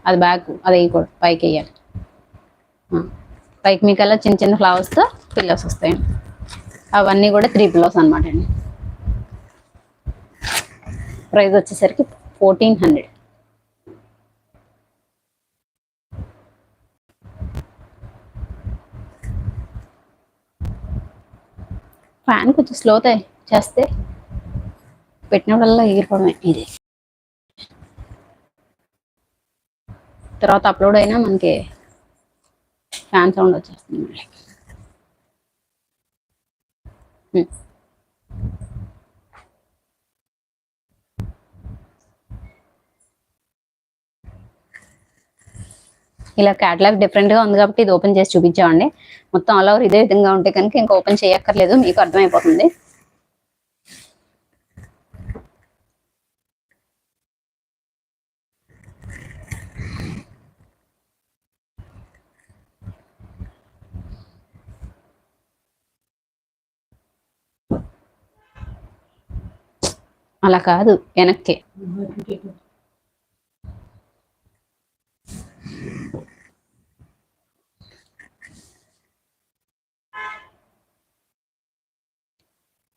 అది బ్యాక్, అది వేయకూడదు, పైకి వేయాలి. పైకి మీకు అలా చిన్న చిన్న ఫ్లవర్స్తో పిల్లోస్ వస్తాయండి. అవన్నీ కూడా 3 పిల్లోస్ అనమాట అండి. ప్రైస్ వచ్చేసరికి 1400. ఫ్యాన్ కొంచెం స్లో చేస్తే పెట్టినప్పుడల్లా ఎగిరిపోవడమే ఇది. తర్వాత అప్లోడ్ అయినా మనకి ఫ్యాన్ సౌండ్ వచ్చేస్తుంది మళ్ళీ. ఇలా క్యాటలాగ్ డిఫరెంట్గా ఉంది కాబట్టి ఇది ఓపెన్ చేసి చూపించామండి. మొత్తం ఆల్ ఓవర్ ఇదే విధంగా ఉంటే కనుక ఇంకా ఓపెన్ చేయక్కర్లేదు, మీకు అర్థమైపోతుంది. అలా కాదు, వెనక్కి.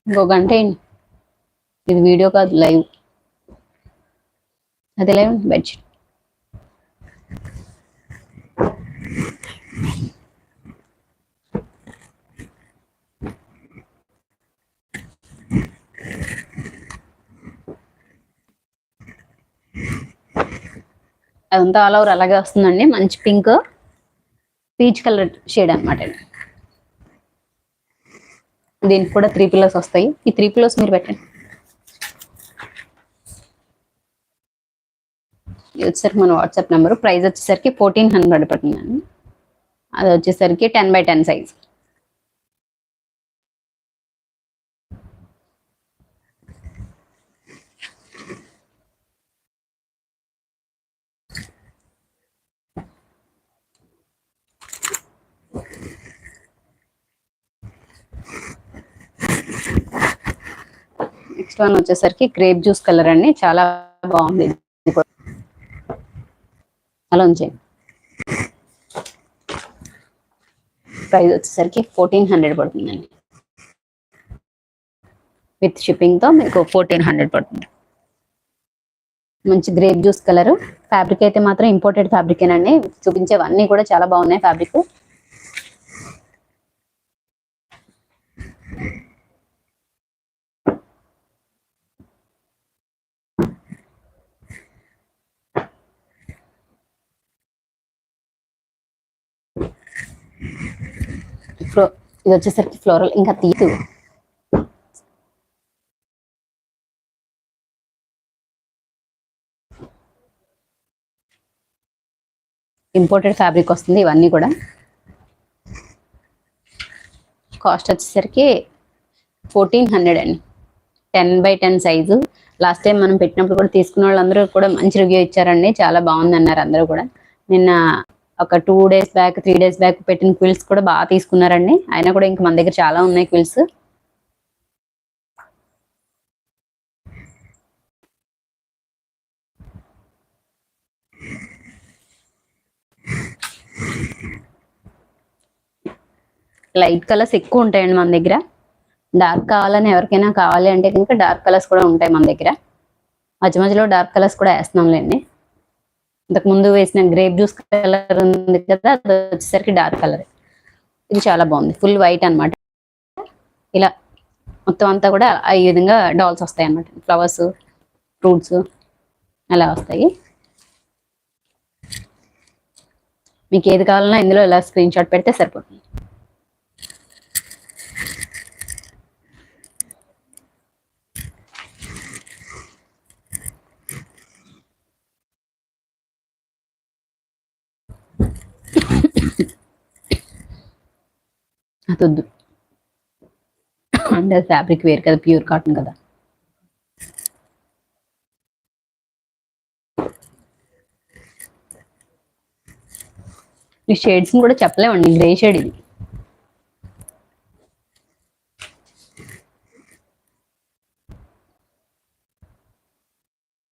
ఇంకో గంట ఏంటి, ఇది వీడియో కాదు, లైవ్. అది లైవ్ బెడ్షీట్. అదంతా ఆల్ ఓవర్ అలాగే వస్తుందండి. మంచి పింక్, పీచ్ కలర్ షేడ్ అనమాట. దీనికి కూడా 3 పిల్లోస్ వస్తాయి. ఈ 3 పిల్లోస్ మీరు పెట్టండి. ఇది వచ్చేసరికి మన వాట్సాప్ నెంబరు. ప్రైస్ వచ్చేసరికి 1400 పడుతుందండి. అది వచ్చేసరికి 10x10 సైజ్. నెక్స్ట్ వన్ వచ్చేసరికి గ్రేప్ జ్యూస్ కలర్ అండి, చాలా బాగుంది. అలా ఉంచేయండి. ప్రైస్ వచ్చేసరికి 1400 పడుతుందండి. విత్ షిప్పింగ్తో మీకు 1400 పడుతుంది. మంచి గ్రేప్ జ్యూస్ కలర్. ఫ్యాబ్రిక్ అయితే మాత్రం ఇంపోర్టెడ్ ఫ్యాబ్రికేనండి. చూపించేవన్నీ కూడా చాలా బాగున్నాయి ఫ్యాబ్రిక్. ఇది వచ్చేసరికి ఫ్లోరల్, ఇంకా తీసు ఇంపోర్టెడ్ ఫ్యాబ్రిక్ వస్తుంది. ఇవన్నీ కూడా కాస్ట్ వచ్చేసరికి 1400 అండి. 10x10 size. లాస్ట్ టైం మనం పెట్టినప్పుడు కూడా తీసుకున్న వాళ్ళందరూ కూడా మంచి రివ్యూ ఇచ్చారండి, చాలా బాగుంది అన్నారు అందరూ కూడా. నిన్న ఒక 2 డేస్ బ్యాక్ 3 డేస్ బ్యాక్ పెట్టిన క్విల్స్ కూడా బాగా తీసుకున్నారండి. అయినా కూడా ఇంకా మన దగ్గర చాలా ఉన్నాయి క్విల్స్. లైట్ కలర్స్ ఎక్కువ ఉంటాయండి మన దగ్గర. డార్క్ కావాలని ఎవరికైనా కావాలి అంటే కనుక డార్క్ కలర్స్ కూడా ఉంటాయి మన దగ్గర. మధ్య మధ్యలో డార్క్ కలర్స్ కూడా వేస్తున్నాంలేండి. ఇంతకు ముందు వేసిన గ్రేప్ జ్యూస్ కలర్ ఉంది కదా, అది వచ్చేసరికి డార్క్ కలర్. ఇది చాలా బాగుంది, ఫుల్ వైట్ అనమాట. ఇలా మొత్తం అంతా కూడా ఈ విధంగా డాల్స్ వస్తాయి అన్నమాట. ఫ్లవర్స్, ఫ్రూట్స్ అలా వస్తాయి. మీకు ఏది కావాలన్నా ఇందులో ఇలా స్క్రీన్ షాట్ పెడితే సరిపోతుంది. అదొద్దు అంటే ఫ్యాబ్రిక్ వేరు కదా, ప్యూర్ కాటన్ కదా. ఈ షేడ్స్ కూడా చెప్పలేమండి. గ్రే షేడ్ ఇది.